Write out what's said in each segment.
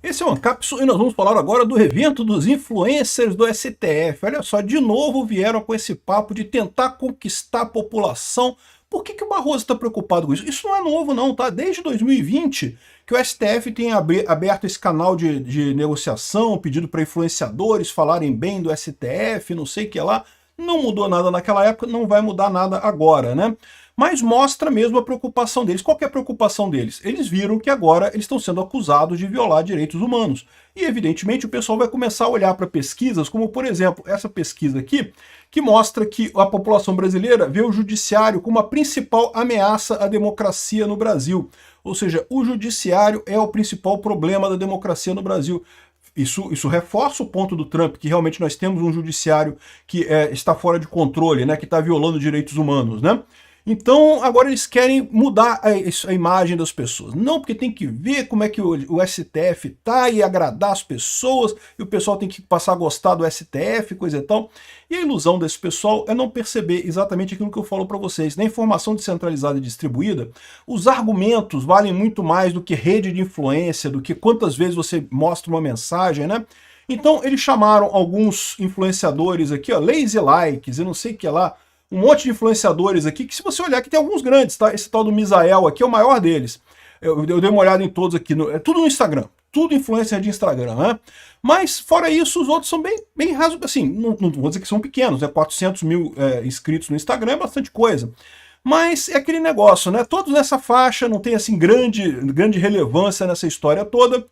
Esse é o Ancapsu e nós vamos falar agora do evento dos influencers do STF. Olha só, de novo vieram com esse papo de tentar conquistar a população. Por que o Barroso está preocupado com isso? Isso não é novo não, tá? Desde 2020 que o STF tem aberto esse canal de negociação, pedido para influenciadores falarem bem do STF, não sei o que lá. Não mudou nada naquela época, não vai mudar nada agora, né? Mas mostra mesmo a preocupação deles. Qual que é a preocupação deles? Eles viram que agora eles estão sendo acusados de violar direitos humanos. E, evidentemente, o pessoal vai começar a olhar para pesquisas, como, por exemplo, essa pesquisa aqui, que mostra que a população brasileira vê o judiciário como a principal ameaça à democracia no Brasil. Ou seja, o judiciário é o principal problema da democracia no Brasil. Isso reforça o ponto do Trump, que realmente nós temos um judiciário que está fora de controle, né, que está violando direitos humanos, né? Então, agora eles querem mudar a imagem das pessoas. Não, porque tem que ver como é que o STF tá e agradar as pessoas, e o pessoal tem que passar a gostar do STF, coisa e tal. E a ilusão desse pessoal é não perceber exatamente aquilo que eu falo para vocês. Na informação descentralizada e distribuída, os argumentos valem muito mais do que rede de influência, do que quantas vezes você mostra uma mensagem, né? Então, eles chamaram alguns influenciadores aqui, ó, lazy likes, eu não sei o que lá, um monte de influenciadores aqui, que se você olhar aqui tem alguns grandes, tá? Esse tal do Misael aqui é o maior deles. Eu dei uma olhada em todos aqui, é tudo no Instagram, tudo influencer de Instagram, né? Mas, fora isso, os outros são bem rasos, assim, não vou dizer que são pequenos, né? 400 mil inscritos no Instagram é bastante coisa. Mas é aquele negócio, né? Todos nessa faixa, não tem, assim, grande relevância nessa história toda.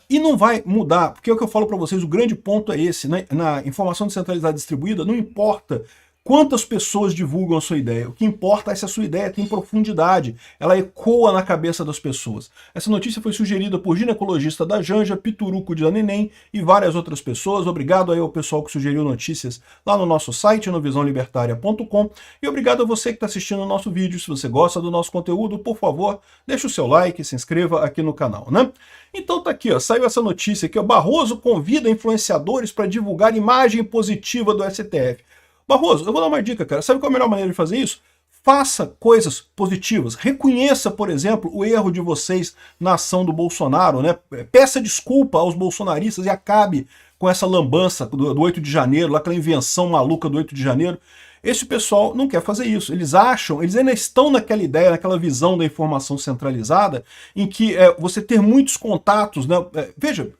E não vai mudar, porque é o que eu falo para vocês, o grande ponto é esse, né? Na informação descentralizada distribuída, não importa quantas pessoas divulgam a sua ideia, o que importa é se a sua ideia tem profundidade, ela ecoa na cabeça das pessoas. Essa notícia foi sugerida por ginecologista da Janja, Pituruco da Neném e várias outras pessoas. Obrigado aí ao pessoal que sugeriu notícias lá no nosso site, no visãolibertaria.com, e obrigado a você que está assistindo o nosso vídeo. Se você gosta do nosso conteúdo, por favor, deixe o seu like, se inscreva aqui no canal, né? Então tá aqui, ó, saiu essa notícia aqui, ó, Barroso convida influenciadores para divulgar imagem positiva do STF. Barroso, eu vou dar uma dica, cara. Sabe qual é a melhor maneira de fazer isso? Faça coisas positivas. Reconheça, por exemplo, o erro de vocês na ação do Bolsonaro, né? Peça desculpa aos bolsonaristas e acabe com essa lambança do 8 de janeiro, lá aquela invenção maluca do 8 de janeiro. Esse pessoal não quer fazer isso. Eles ainda estão naquela ideia, naquela visão da informação centralizada, em que você ter muitos contatos, né? Veja,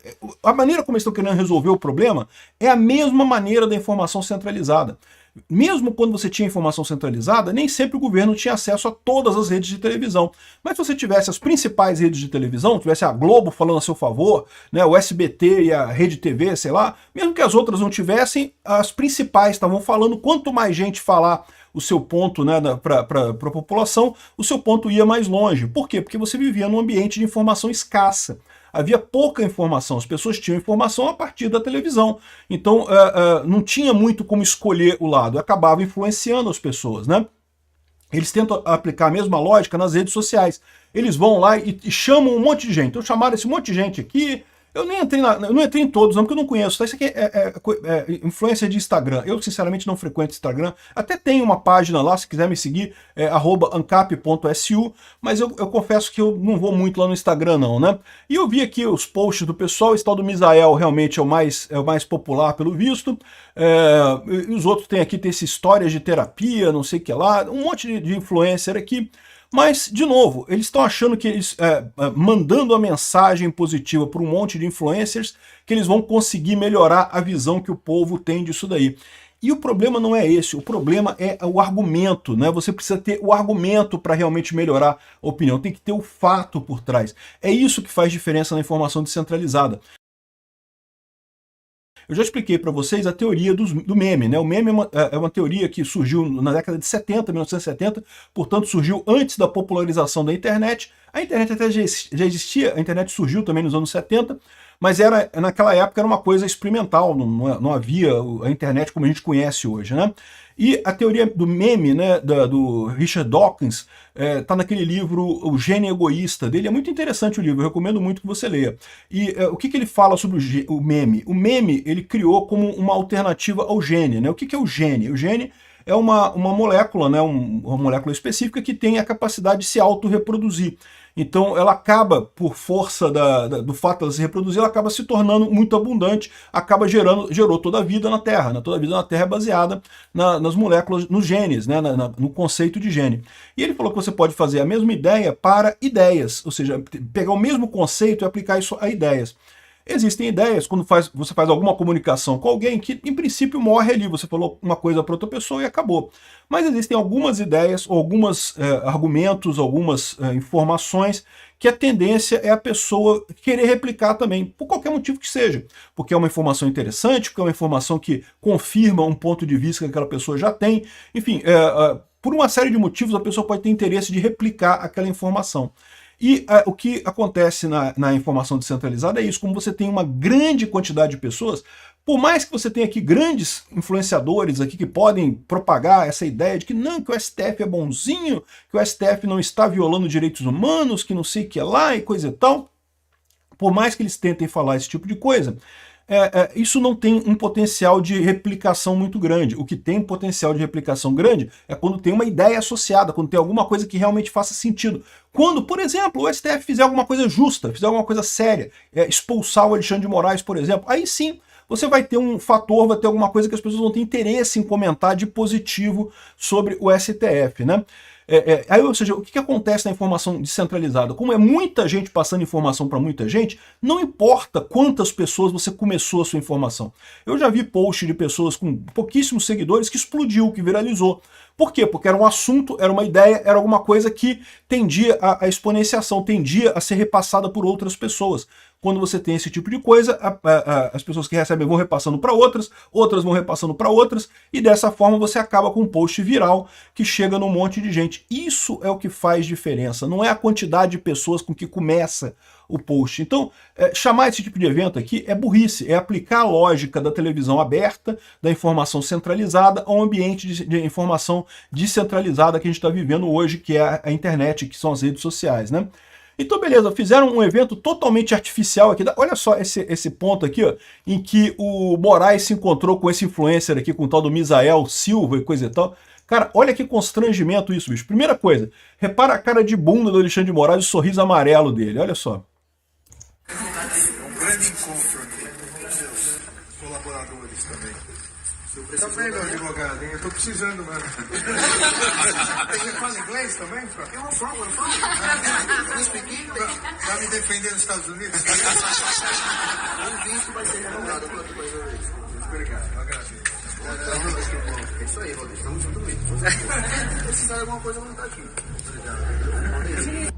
a maneira como eles estão querendo resolver o problema é a mesma maneira da informação centralizada. Mesmo quando você tinha informação centralizada, nem sempre o governo tinha acesso a todas as redes de televisão. Mas se você tivesse as principais redes de televisão, tivesse a Globo falando a seu favor, né, o SBT e a Rede TV, sei lá, mesmo que as outras não tivessem, as principais estavam falando. Quanto mais gente falar o seu ponto, né, para a população, o seu ponto ia mais longe. Por quê? Porque você vivia num ambiente de informação escassa. Havia pouca informação, as pessoas tinham informação a partir da televisão. Então não tinha muito como escolher o lado, acabava influenciando as pessoas, né? Eles tentam aplicar a mesma lógica nas redes sociais. Eles vão lá e chamam um monte de gente. Então chamaram esse monte de gente aqui. Eu não entrei em todos, não, porque eu não conheço. Tá? Isso aqui é influência de Instagram. Eu, sinceramente, não frequento Instagram. Até tem uma página lá, se quiser me seguir, @ancap.su, mas eu confesso que eu não vou muito lá no Instagram, não, né? E eu vi aqui os posts do pessoal. Esse tal do Misael realmente é o mais popular, pelo visto. E os outros tem essa história de terapia, não sei o que lá. Um monte de influencer aqui. Mas, de novo, eles estão achando que eles, mandando a mensagem positiva para um monte de influencers, que eles vão conseguir melhorar a visão que o povo tem disso daí. E o problema não é esse, o problema é o argumento, né? Você precisa ter o argumento para realmente melhorar a opinião, tem que ter o fato por trás. É isso que faz diferença na informação descentralizada. Eu já expliquei para vocês a teoria do meme, né? O meme é uma teoria que surgiu na década de 70, 1970, portanto surgiu antes da popularização da internet. A internet até já existia, a internet surgiu também nos anos 70, mas naquela época era uma coisa experimental, não havia a internet como a gente conhece hoje, né? E a teoria do meme, né, do Richard Dawkins, está naquele livro O Gênio Egoísta dele. É muito interessante o livro, eu recomendo muito que você leia. E o que ele fala sobre o meme? O meme ele criou como uma alternativa ao gene, né? O que é o gene? O gene é uma molécula, né, uma molécula específica que tem a capacidade de se autorreproduzir. Então ela acaba, por força do fato de ela se reproduzir, ela acaba se tornando muito abundante, gerou toda a vida na Terra. Né? Toda a vida na Terra é baseada nas moléculas, nos genes, né? No conceito de gene. E ele falou que você pode fazer a mesma ideia para ideias, ou seja, pegar o mesmo conceito e aplicar isso a ideias. Existem ideias, quando você faz alguma comunicação com alguém, que em princípio morre ali, você falou uma coisa para outra pessoa e acabou. Mas existem algumas ideias, ou alguns argumentos, algumas informações, que a tendência é a pessoa querer replicar também, por qualquer motivo que seja. Porque é uma informação interessante, porque é uma informação que confirma um ponto de vista que aquela pessoa já tem. Enfim, por uma série de motivos, a pessoa pode ter interesse de replicar aquela informação. E o que acontece na informação descentralizada é isso, como você tem uma grande quantidade de pessoas, por mais que você tenha aqui grandes influenciadores aqui que podem propagar essa ideia de que não, que o STF é bonzinho, que o STF não está violando direitos humanos, que não sei o que é lá e coisa e tal, por mais que eles tentem falar esse tipo de coisa, isso não tem um potencial de replicação muito grande. O que tem um potencial de replicação grande é quando tem uma ideia associada, quando tem alguma coisa que realmente faça sentido. Quando, por exemplo, o STF fizer alguma coisa justa, fizer alguma coisa séria, expulsar o Alexandre de Moraes, por exemplo, aí sim você vai ter um fator, vai ter alguma coisa que as pessoas vão ter interesse em comentar de positivo sobre o STF, né? Aí, ou seja, o que acontece na informação descentralizada? Como é muita gente passando informação para muita gente, não importa quantas pessoas você começou a sua informação. Eu já vi post de pessoas com pouquíssimos seguidores que explodiu, que viralizou. Por quê? Porque era um assunto, era uma ideia, era alguma coisa que tendia a exponenciação, tendia a ser repassada por outras pessoas. Quando você tem esse tipo de coisa, as pessoas que recebem vão repassando para outras, outras vão repassando para outras, e dessa forma você acaba com um post viral que chega num monte de gente. Isso é o que faz diferença, não é a quantidade de pessoas com que começa o post. Então, chamar esse tipo de evento aqui é burrice, é aplicar a lógica da televisão aberta, da informação centralizada, ao ambiente de informação descentralizada que a gente está vivendo hoje, que é a internet, que são as redes sociais, né? Então, beleza, fizeram um evento totalmente artificial aqui. Olha só esse ponto aqui, ó, em que o Moraes se encontrou com esse influencer aqui, com o tal do Misael Silva e coisa e tal. Cara, olha que constrangimento isso, bicho. Primeira coisa, repara a cara de bunda do Alexandre de Moraes, o sorriso amarelo dele, olha só. Um grande encontro aqui com seus colaboradores também. Tá bem, meu advogado, hein? Eu tô precisando mesmo. Você fala inglês também? Eu não falo. Pra me defender nos Estados Unidos? O visto vai ser renovado a próxima vez. Obrigado, eu agradeço. É isso aí, Rodrigo. Estamos juntos mesmo. Se precisar de alguma coisa, eu vou estar aqui. Obrigado.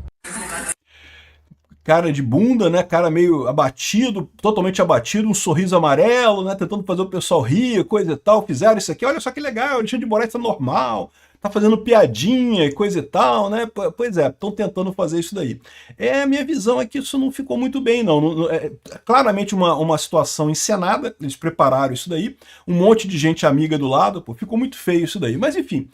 Cara de bunda, né? Cara meio abatido, totalmente abatido, um sorriso amarelo, né? Tentando fazer o pessoal rir, coisa e tal. Fizeram isso aqui, olha só que legal, o Alexandre de Moraes tá normal, tá fazendo piadinha e coisa e tal, né? Pois é, estão tentando fazer isso daí. A minha visão é que isso não ficou muito bem, não. É claramente uma situação encenada, eles prepararam isso daí, um monte de gente amiga do lado, pô, ficou muito feio isso daí. Mas enfim,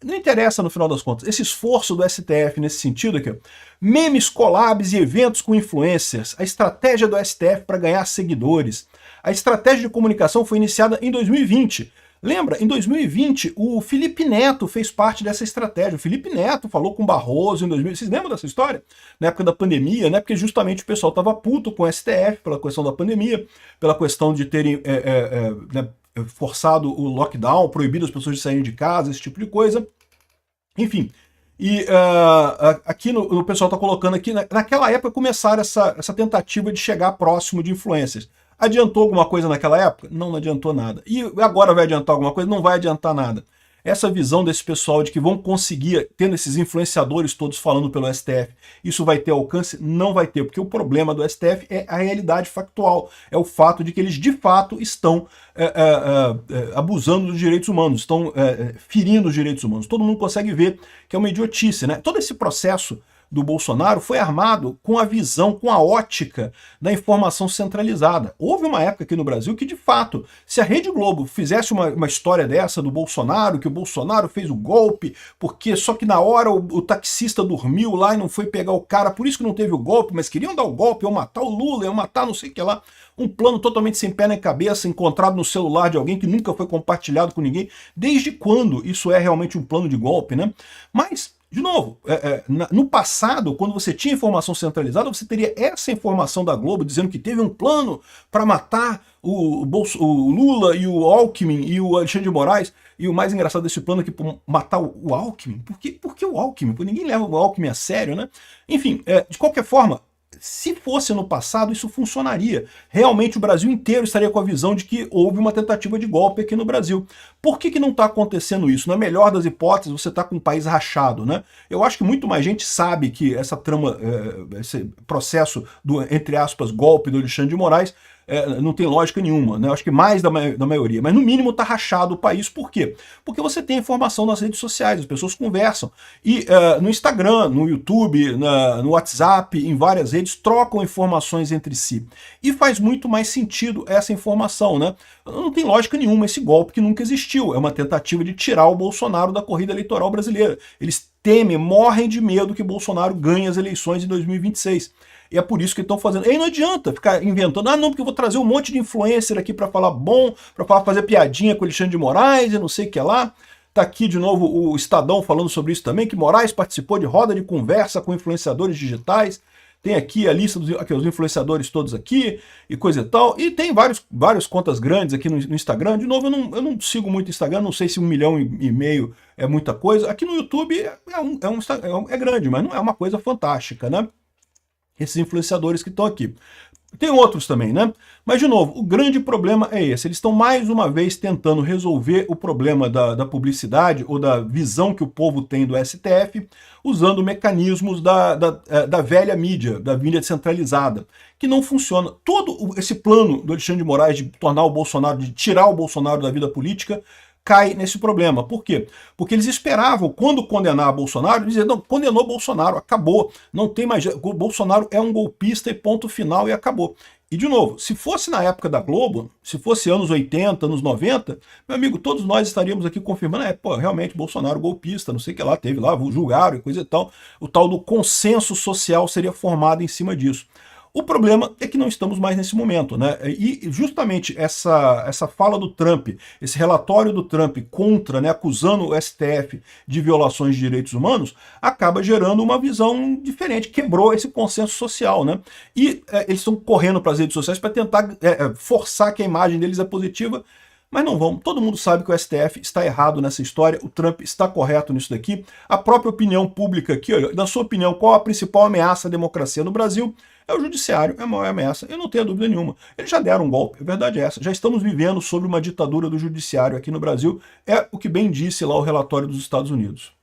não interessa no final das contas. Esse esforço do STF nesse sentido aqui, ó, memes, collabs e eventos com influencers, a estratégia do STF para ganhar seguidores. A estratégia de comunicação foi iniciada em 2020. Lembra? Em 2020, o Felipe Neto fez parte dessa estratégia. O Felipe Neto falou com Barroso em 2020. Vocês lembram dessa história? Na época da pandemia, né? Porque justamente o pessoal estava puto com o STF pela questão da pandemia, pela questão de terem né, forçado o lockdown, proibido as pessoas de saírem de casa, esse tipo de coisa. Enfim, e aqui o pessoal está colocando aqui, naquela época começaram essa tentativa de chegar próximo de influencers. Adiantou alguma coisa naquela época? Não, não adiantou nada. E agora vai adiantar alguma coisa? Não vai adiantar nada. Essa visão desse pessoal de que vão conseguir, tendo esses influenciadores todos falando pelo STF, isso vai ter alcance? Não vai ter, porque o problema do STF é a realidade factual, é o fato de que eles de fato estão abusando dos direitos humanos, estão ferindo os direitos humanos. Todo mundo consegue ver que é uma idiotice, né? Todo esse processo do Bolsonaro foi armado com a visão, com a ótica da informação centralizada. Houve uma época aqui no Brasil que, de fato, se a Rede Globo fizesse uma história dessa do Bolsonaro, que o Bolsonaro fez o golpe, porque só que na hora o taxista dormiu lá e não foi pegar o cara, por isso que não teve o golpe, mas queriam dar o golpe, iam matar o Lula, iam matar não sei o que lá, um plano totalmente sem pé nem cabeça, encontrado no celular de alguém que nunca foi compartilhado com ninguém. Desde quando isso é realmente um plano de golpe, né? Mas, de novo, no passado, quando você tinha informação centralizada, você teria essa informação da Globo dizendo que teve um plano para matar o Lula e o Alckmin e o Alexandre de Moraes. E o mais engraçado desse plano é que matar o Alckmin. Por que o Alckmin? Porque ninguém leva o Alckmin a sério, né? Enfim, de qualquer forma, se fosse no passado, isso funcionaria. Realmente o Brasil inteiro estaria com a visão de que houve uma tentativa de golpe aqui no Brasil. Por que não está acontecendo isso? Na melhor das hipóteses, você está com um país rachado, né? Eu acho que muito mais gente sabe que essa trama, esse processo do, entre aspas, golpe do Alexandre de Moraes, não tem lógica nenhuma, né? Eu acho que mais da maioria, mas no mínimo está rachado o país. Por quê? Porque você tem informação nas redes sociais, as pessoas conversam. E no Instagram, no YouTube, no WhatsApp, em várias redes, trocam informações entre si. E faz muito mais sentido essa informação, né? Não tem lógica nenhuma esse golpe que nunca existiu. É uma tentativa de tirar o Bolsonaro da corrida eleitoral brasileira. Eles temem, morrem de medo que Bolsonaro ganhe as eleições em 2026. E é por isso que estão fazendo. E aí não adianta ficar inventando, não, porque eu vou trazer um monte de influencer aqui para falar bom, para fazer piadinha com o Alexandre de Moraes e não sei o que lá. Tá aqui de novo o Estadão falando sobre isso também, que Moraes participou de roda de conversa com influenciadores digitais. Tem aqui a lista dos influenciadores todos aqui e coisa e tal. E tem várias contas grandes aqui no Instagram. De novo, eu não sigo muito Instagram, não sei se 1,5 milhão é muita coisa. Aqui no YouTube é grande, mas não é uma coisa fantástica, né? Esses influenciadores que estão aqui. Tem outros também, né? Mas, de novo, o grande problema é esse. Eles estão, mais uma vez, tentando resolver o problema da publicidade ou da visão que o povo tem do STF, usando mecanismos da velha mídia, da mídia centralizada, que não funciona. Todo esse plano do Alexandre de Moraes de tornar o Bolsonaro, de tirar o Bolsonaro da vida política, cai nesse problema. Por quê? Porque eles esperavam, quando condenar Bolsonaro, dizer, não, condenou Bolsonaro, acabou, não tem mais... O Bolsonaro é um golpista e ponto final e acabou. E, de novo, se fosse na época da Globo, se fosse anos 80, anos 90, meu amigo, todos nós estaríamos aqui confirmando, realmente, Bolsonaro golpista, não sei o que lá, teve lá, julgaram e coisa e tal. O tal do consenso social seria formado em cima disso. O problema é que não estamos mais nesse momento, né? E justamente essa fala do Trump, esse relatório do Trump contra, né, acusando o STF de violações de direitos humanos, acaba gerando uma visão diferente, quebrou esse consenso social, né? E eles estão correndo para as redes sociais para tentar forçar que a imagem deles é positiva, mas não vão. Todo mundo sabe que o STF está errado nessa história, o Trump está correto nisso daqui. A própria opinião pública aqui, olha, na sua opinião, qual a principal ameaça à democracia no Brasil? É o judiciário, é a maior ameaça. Eu não tenho dúvida nenhuma. Eles já deram um golpe, a verdade é essa. Já estamos vivendo sob uma ditadura do judiciário aqui no Brasil. É o que bem disse lá o relatório dos Estados Unidos.